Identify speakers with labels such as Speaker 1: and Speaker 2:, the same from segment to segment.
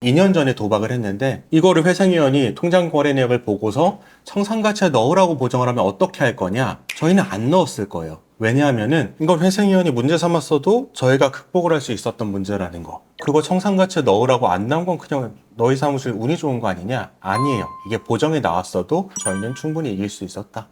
Speaker 1: 2년 전에 도박을 했는데 이거를 회생위원이 통장 거래 내역을 보고서 청산가치에 넣으라고 보정을 하면 어떻게 할 거냐? 저희는 안 넣었을 거예요. 왜냐하면은 이걸 회생위원이 문제 삼았어도 저희가 극복을 할 수 있었던 문제라는 거. 그거 청산가치에 넣으라고 안 나온 건 그냥 너희 사무실 운이 좋은 거 아니냐? 아니에요. 이게 보정이 나왔어도 저희는 충분히 이길 수 있었다.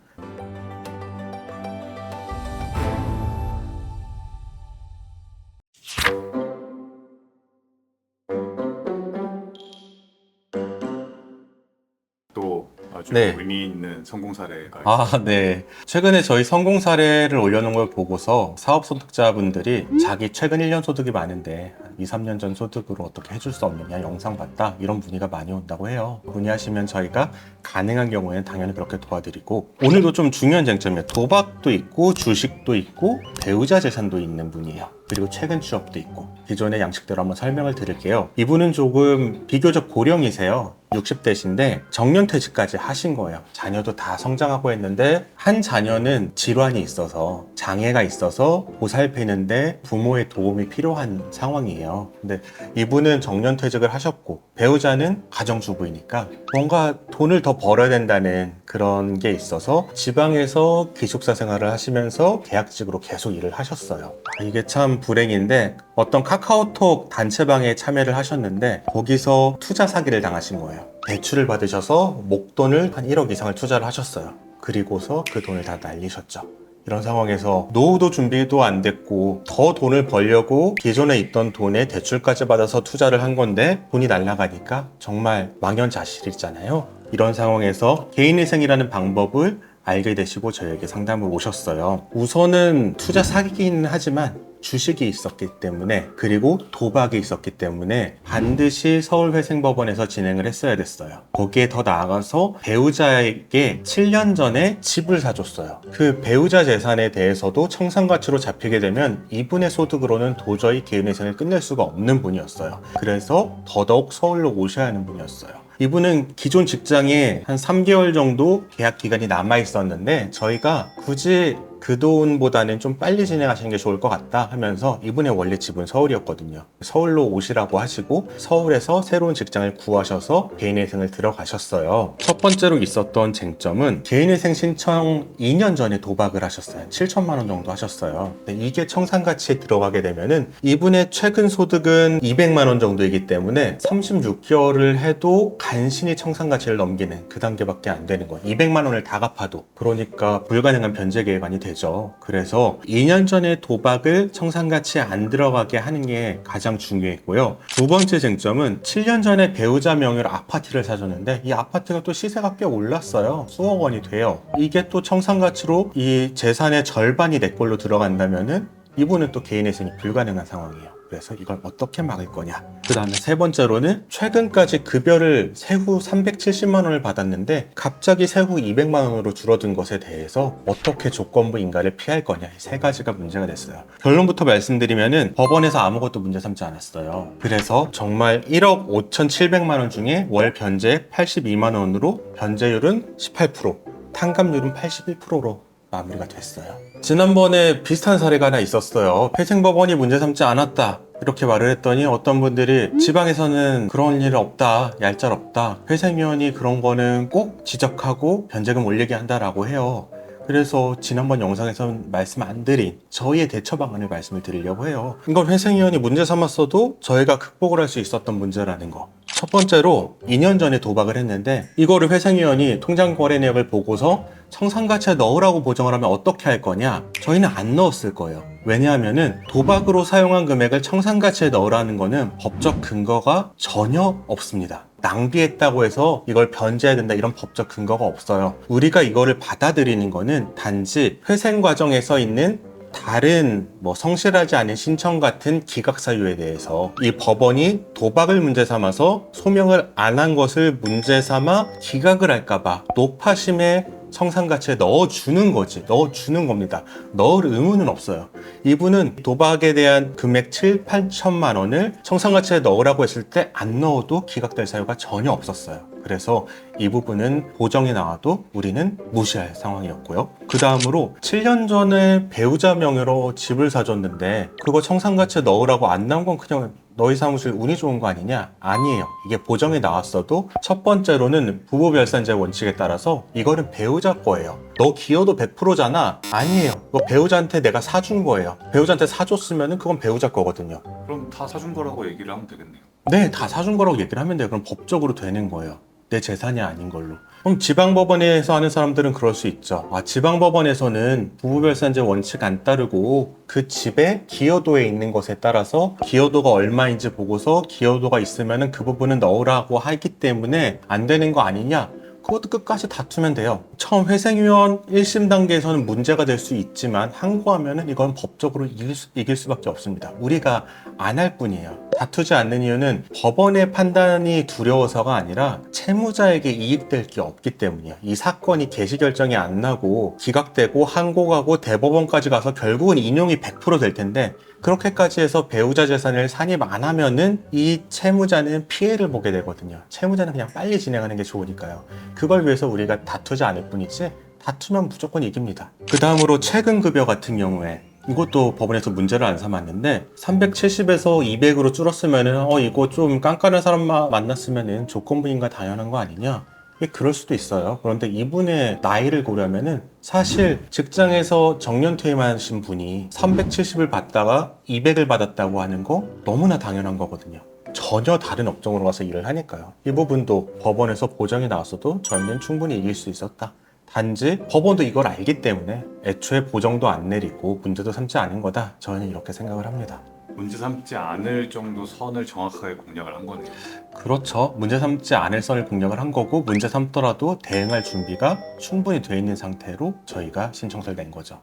Speaker 2: 또 아주
Speaker 1: 네.
Speaker 2: 의미 있는 성공 사례가
Speaker 1: 네. 최근에 저희 성공 사례를 올려놓은 걸 보고서 사업 선택자분들이 자기 최근 1년 소득이 많은데 2, 3년 전 소득으로 어떻게 해줄 수 없느냐, 영상 봤다, 이런 문의가 많이 온다고 해요. 문의하시면 저희가 가능한 경우에는 당연히 그렇게 도와드리고, 오늘도 좀 중요한 쟁점이에요. 도박도 있고 주식도 있고 배우자 재산도 있는 분이에요. 그리고 최근 취업도 있고. 기존의 양식대로 한번 설명을 드릴게요. 이분은 조금 비교적 고령이세요. 60대신데 정년퇴직까지 하신 거예요. 자녀도 다 성장하고 했는데 한 자녀는 질환이 있어서, 장애가 있어서 보살피는데 부모의 도움이 필요한 상황이에요. 근데 이분은 정년퇴직을 하셨고 배우자는 가정주부이니까 뭔가 돈을 더 벌어야 된다는 그런 게 있어서 지방에서 기숙사 생활을 하시면서 계약직으로 계속 일을 하셨어요. 이게 참 불행인데 어떤 카카오톡 단체방에 참여를 하셨는데 거기서 투자 사기를 당하신 거예요. 대출을 받으셔서 목돈을 한 1억 이상을 투자를 하셨어요. 그리고서 그 돈을 다 날리셨죠. 이런 상황에서 노후도 준비도 안 됐고 더 돈을 벌려고 기존에 있던 돈에 대출까지 받아서 투자를 한 건데 돈이 날아가니까 정말 망연자실이잖아요. 이런 상황에서 개인회생이라는 방법을 알게 되시고 저에게 상담을 오셨어요. 우선은 투자 사기긴 하지만 주식이 있었기 때문에, 그리고 도박이 있었기 때문에 반드시 서울회생법원에서 진행을 했어야 됐어요. 거기에 더 나아가서 배우자에게 7년 전에 집을 사줬어요. 그 배우자 재산에 대해서도 청산가치로 잡히게 되면 이분의 소득으로는 도저히 개인회생을 끝낼 수가 없는 분이었어요. 그래서 더더욱 서울로 오셔야 하는 분이었어요. 이분은 기존 직장에 한 3개월 정도 계약 기간이 남아 있었는데 저희가 굳이 그 돈보다는 좀 빨리 진행하시는 게 좋을 것 같다 하면서, 이분의 원래 집은 서울이었거든요. 서울로 오시라고 하시고 서울에서 새로운 직장을 구하셔서 개인회생을 들어가셨어요. 첫 번째로 있었던 쟁점은 개인회생 신청 2년 전에 도박을 하셨어요. 7천만 원 정도 하셨어요. 근데 이게 청산가치에 들어가게 되면은 이분의 최근 소득은 200만 원 정도이기 때문에 36개월을 해도 간신히 청산가치를 넘기는 그 단계밖에 안 되는 거예요. 200만 원을 다 갚아도. 그러니까 불가능한 변제 계획안이 되죠. 그래서 2년 전에 도박을 청산가치에 안 들어가게 하는 게 가장 중요했고요. 두 번째 쟁점은 7년 전에 배우자 명의로 아파트를 사줬는데 이 아파트가 또 시세가 꽤 올랐어요. 수억 원이 돼요. 이게 또 청산가치로 이 재산의 절반이 내 걸로 들어간다면은 이분은 또 개인회생이 불가능한 상황이에요. 그래서 이걸 어떻게 막을 거냐. 그 다음에 세 번째로는 최근까지 급여를 세후 370만 원을 받았는데 갑자기 세후 200만 원으로 줄어든 것에 대해서 어떻게 조건부 인가를 피할 거냐. 이 세 가지가 문제가 됐어요. 결론부터 말씀드리면은 법원에서 아무것도 문제 삼지 않았어요. 그래서 정말 1억 5,700만 원 중에 월 변제 82만 원으로 변제율은 18%, 탕감률은 81%로 마무리가 됐어요. 지난번에 비슷한 사례가 하나 있었어요. 회생법원이 문제 삼지 않았다 이렇게 말을 했더니 어떤 분들이 지방에서는 그런 일 없다, 얄짤없다, 회생위원이 그런 거는 꼭 지적하고 변제금 올리게 한다라고 해요. 그래서 지난번 영상에서는 말씀 안 드린 저희의 대처 방안을 말씀을 드리려고 해요. 이건 회생위원이 문제 삼았어도 저희가 극복을 할 수 있었던 문제라는 거. 첫 번째로 2년 전에 도박을 했는데 이거를 회생위원이 통장 거래 내역을 보고서 청산가치에 넣으라고 보정을 하면 어떻게 할 거냐? 저희는 안 넣었을 거예요. 왜냐하면은 도박으로 사용한 금액을 청산가치에 넣으라는 거는 법적 근거가 전혀 없습니다. 낭비했다고 해서 이걸 변제해야 된다 이런 법적 근거가 없어요. 우리가 이거를 받아들이는 거는 단지 회생 과정에서 있는 다른 성실하지 않은 신청 같은 기각 사유에 대해서 이 법원이 도박을 문제 삼아서 소명을 안 한 것을 문제 삼아 기각을 할까봐 높아심에 청산가치에 넣어주는 거지. 넣어주는 겁니다. 넣을 의무는 없어요. 이분은 도박에 대한 금액 7, 8천만 원을 청산가치에 넣으라고 했을 때 안 넣어도 기각될 사유가 전혀 없었어요. 그래서 이 부분은 보정이 나와도 우리는 무시할 상황이었고요. 그 다음으로 7년 전에 배우자 명의로 집을 사줬는데 그거 청산가치에 넣으라고 안 나온 건 그냥 너희 사무실 운이 좋은 거 아니냐? 아니에요. 이게 보정이 나왔어도 첫 번째로는 부부별산제 원칙에 따라서 이거는 배우자 거예요. 너 기여도 100%잖아? 아니에요. 이거 배우자한테 내가 사준 거예요. 배우자한테 사줬으면 그건 배우자 거거든요.
Speaker 2: 그럼 다 사준 거라고 얘기를 하면 되겠네요.
Speaker 1: 네, 다 사준 거라고 얘기를 하면 돼요. 그럼 법적으로 되는 거예요. 내 재산이 아닌 걸로. 그럼 지방법원에서 하는 사람들은 그럴 수 있죠. 지방법원에서는 부부별산제 원칙 안 따르고 그 집에 기여도에 있는 것에 따라서 기여도가 얼마인지 보고서 기여도가 있으면 그 부분은 넣으라고 하기 때문에 안 되는 거 아니냐? 그것도 끝까지 다투면 돼요. 처음 회생위원 1심 단계에서는 문제가 될 수 있지만 항고하면은 이건 법적으로 이길 수밖에 없습니다. 우리가 안 할 뿐이에요. 다투지 않는 이유는 법원의 판단이 두려워서가 아니라 채무자에게 이익될 게 없기 때문이에요. 이 사건이 개시 결정이 안 나고 기각되고 항고가고 대법원까지 가서 결국은 인용이 100% 될 텐데 그렇게까지 해서 배우자 재산을 산입 안 하면은 이 채무자는 피해를 보게 되거든요. 채무자는 그냥 빨리 진행하는 게 좋으니까요. 그걸 위해서 우리가 다투지 않을 뿐이지 다투면 무조건 이깁니다. 그 다음으로 최근급여 같은 경우에 이것도 법원에서 문제를 안 삼았는데 370에서 200으로 줄었으면은 이거 좀 깐깐한 사람 만났으면은 조건부인가 당연한 거 아니냐? 그럴 수도 있어요. 그런데 이분의 나이를 고려하면은 사실 직장에서 정년퇴임하신 분이 370을 받다가 200을 받았다고 하는 거 너무나 당연한 거거든요. 전혀 다른 업종으로 가서 일을 하니까요. 이 부분도 법원에서 보정이 나왔어도 저희는 충분히 이길 수 있었다. 단지 법원도 이걸 알기 때문에 애초에 보정도 안 내리고 문제도 삼지 않은 거다. 저는 이렇게 생각을 합니다.
Speaker 2: 문제 삼지 않을 정도 선을 정확하게 공략을 한 거네요.
Speaker 1: 그렇죠. 문제 삼지 않을 선을 공략을 한 거고 문제 삼더라도 대응할 준비가 충분히 돼 있는 상태로 저희가 신청서를 낸 거죠.